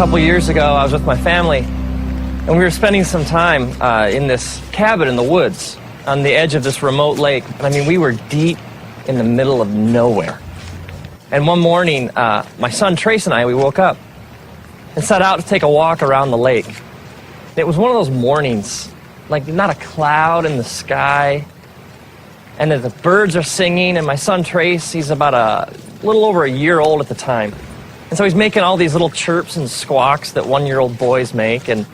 couple years ago, I was with my family, and we were spending some time in this cabin in the woods on the edge of this remote lake. I mean, we were deep in the middle of nowhere. And one morning, my son Trace and I, we woke up and set out to take a walk around the lake. It was one of those mornings, like not a cloud in the sky, and the birds are singing, and my son Trace, he's about a little over a year old at the time. And so he's making all these little chirps and squawks that one-year-old boys make, and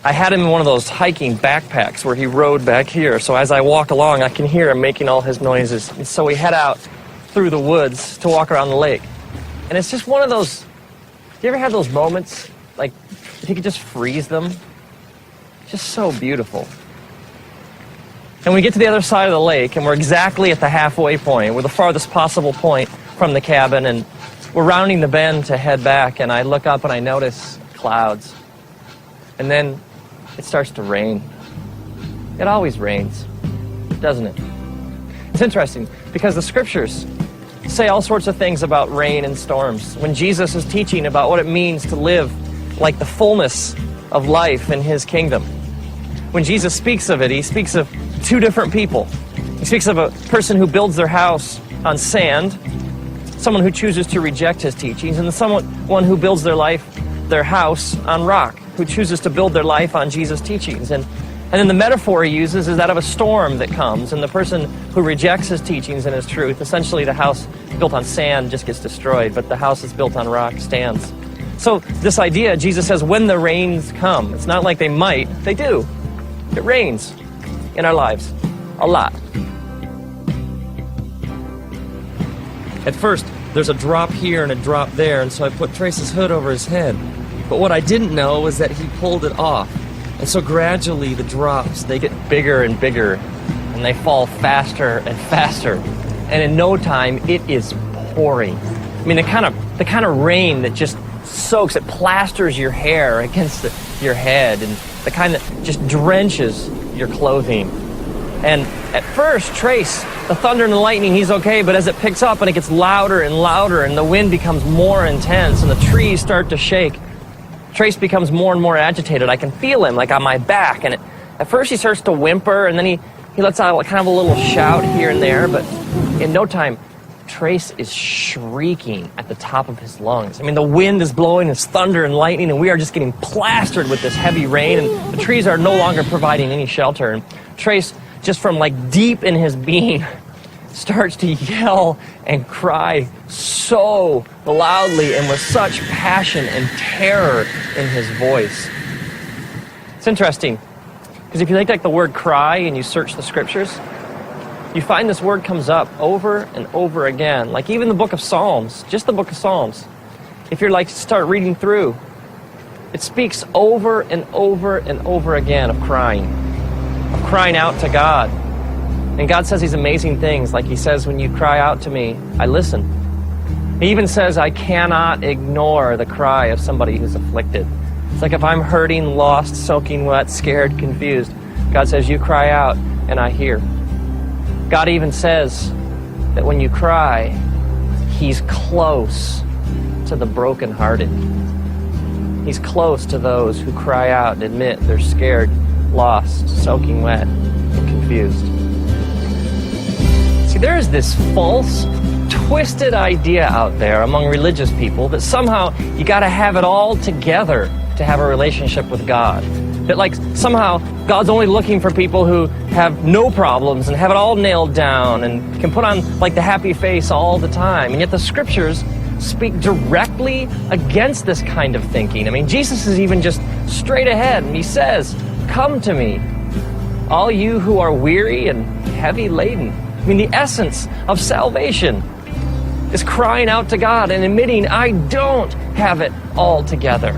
I had him in one of those hiking backpacks where he rode back here, so as I walk along, I can hear him making all his noises. And so we head out through the woods to walk around the lake. And it's just one of those, you ever had those moments, like, if you could just freeze them? Just so beautiful. And we get to the other side of the lake, and we're exactly at the halfway point. We're the farthest possible point from the cabin, and we're rounding the bend to head back, and I look up and I notice clouds. And then it starts to rain. It always rains, doesn't it? It's interesting because the scriptures say all sorts of things about rain and storms. When Jesus is teaching about what it means to live like the fullness of life in his kingdom, when Jesus speaks of it, he speaks of two different people. He speaks of a person who builds their house on sand, someone who chooses to reject his teachings, and someone who builds their house on rock, who chooses to build their life on Jesus' teachings. And then the metaphor he uses is that of a storm that comes, and the person who rejects his teachings and his truth, essentially the house built on sand just gets destroyed, but the house that's built on rock stands. So this idea, Jesus says, when the rains come, it's not like they might, they do. It rains in our lives, a lot. At first, there's a drop here and a drop there, and so I put Trace's hood over his head. But what I didn't know was that he pulled it off. And so gradually the drops, they get bigger and bigger, and they fall faster and faster. And in no time, it is pouring. I mean, the kind of rain that just soaks, it plasters your hair against your head, and the kind that just drenches your clothing. And at first, Trace, the thunder and the lightning, he's okay, but as it picks up and it gets louder and louder and the wind becomes more intense and the trees start to shake, Trace becomes more and more agitated. I can feel him, like on my back, and at first he starts to whimper, and then he lets out kind of a little shout here and there, but in no time, Trace is shrieking at the top of his lungs. I mean, the wind is blowing, it's thunder and lightning, and we are just getting plastered with this heavy rain, and the trees are no longer providing any shelter. And Trace, just from like deep in his being, starts to yell and cry so loudly and with such passion and terror in his voice. It's interesting, because if you take like the word cry and you search the scriptures, you find this word comes up over and over again. Like even the book of Psalms, just the book of Psalms, if you're like start reading through, it speaks over and over and over again of crying out to God. And God says these amazing things, like he says, when you cry out to me, I listen. He even says, I cannot ignore the cry of somebody who's afflicted. It's like if I'm hurting, lost, soaking wet, scared, confused, God says, you cry out and I hear. God even says that when you cry, he's close to the brokenhearted. He's close to those who cry out and admit they're scared, lost, soaking wet, and confused. See, there is this false, twisted idea out there among religious people that somehow you got to have it all together to have a relationship with God. That like somehow God's only looking for people who have no problems and have it all nailed down and can put on like the happy face all the time. And yet the scriptures speak directly against this kind of thinking. I mean, Jesus is even just straight ahead, and he says, come to me, all you who are weary and heavy laden. I mean, the essence of salvation is crying out to God and admitting, I don't have it all together.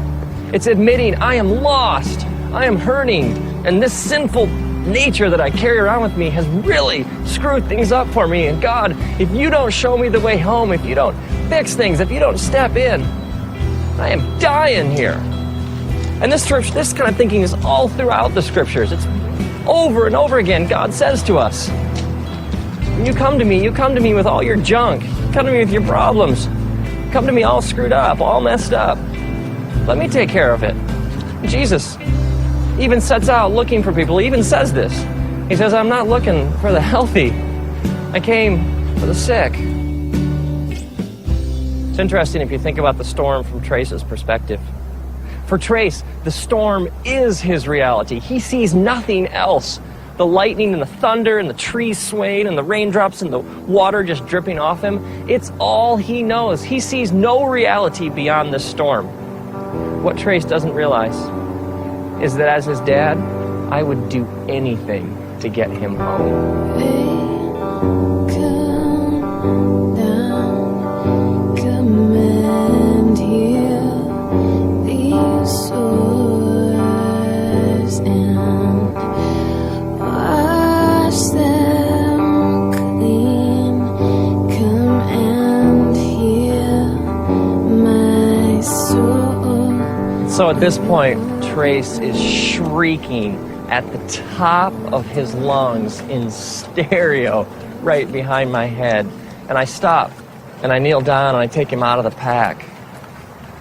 It's admitting, I am lost, I am hurting, and this sinful nature that I carry around with me has really screwed things up for me. And God, if you don't show me the way home, if you don't fix things, if you don't step in, I am dying here. And this kind of thinking is all throughout the scriptures. It's over and over again. God says to us, when you come to me with all your junk. Come to me with your problems. Come to me all screwed up, all messed up. Let me take care of it. Jesus even sets out looking for people. He even says this. He says, I'm not looking for the healthy. I came for the sick. It's interesting if you think about the storm from Trace's perspective. For Trace, the storm is his reality. He sees nothing else. The lightning and the thunder and the trees swaying and the raindrops and the water just dripping off him. It's all he knows. He sees no reality beyond this storm. What Trace doesn't realize is that as his dad, I would do anything to get him home. So at this point, Trace is shrieking at the top of his lungs in stereo right behind my head. And I stop, and I kneel down, and I take him out of the pack.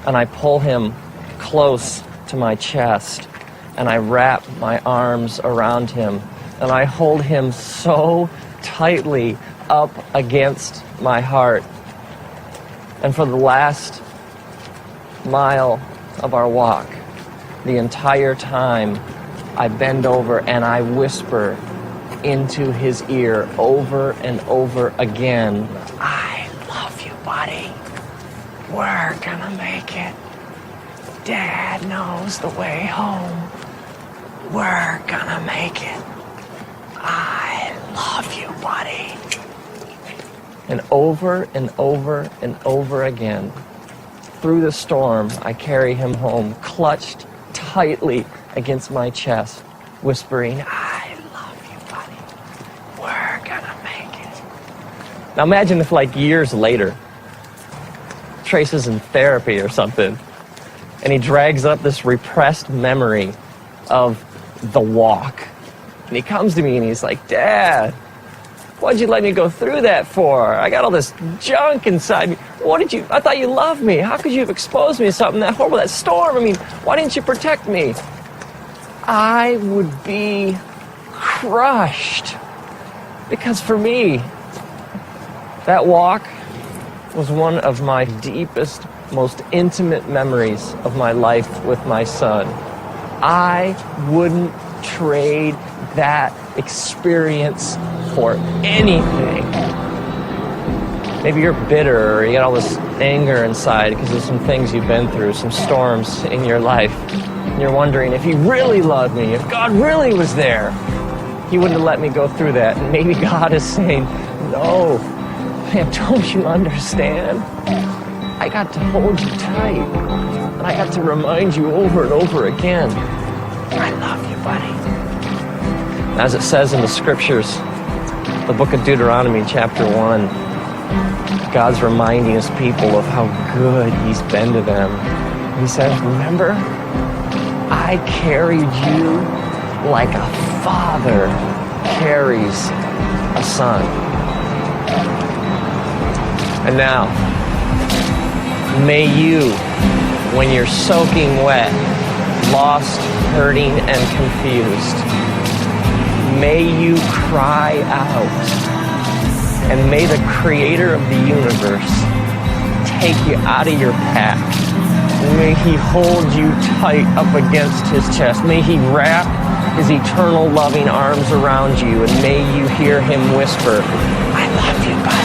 And I pull him close to my chest, and I wrap my arms around him, and I hold him so tightly up against my heart. And for the last mile of our walk, the entire time, I bend over and I whisper into his ear over and over again, I love you, buddy. We're gonna make it. Dad knows the way home. We're gonna make it. I love you, buddy. And over and over and over again, through the storm, I carry him home, clutched tightly against my chest, whispering, I love you, buddy. We're gonna make it. Now imagine if, like, years later, Trace is in therapy or something, and he drags up this repressed memory of the walk. And he comes to me and he's like, Dad, what'd you let me go through that for? I got all this junk inside me. I thought you loved me. How could you have exposed me to something that horrible, that storm? I mean, why didn't you protect me? I would be crushed. Because for me, that walk was one of my deepest, most intimate memories of my life with my son. I wouldn't trade that experience for anything. Maybe you're bitter, or you got all this anger inside because of some things you've been through, some storms in your life. And you're wondering, if he really loved me, if God really was there, he wouldn't have let me go through that. And maybe God is saying, no, man, don't you understand? I got to hold you tight, and I got to remind you over and over again, I love you, buddy. As it says in the scriptures, the book of Deuteronomy, chapter 1, God's reminding his people of how good he's been to them. He says, remember, I carried you like a father carries a son. And now, may you, when you're soaking wet, lost, hurting, and confused, may you cry out, and may the creator of the universe take you out of your pack. May he hold you tight up against his chest. May he wrap his eternal loving arms around you, and may you hear him whisper, I love you, buddy.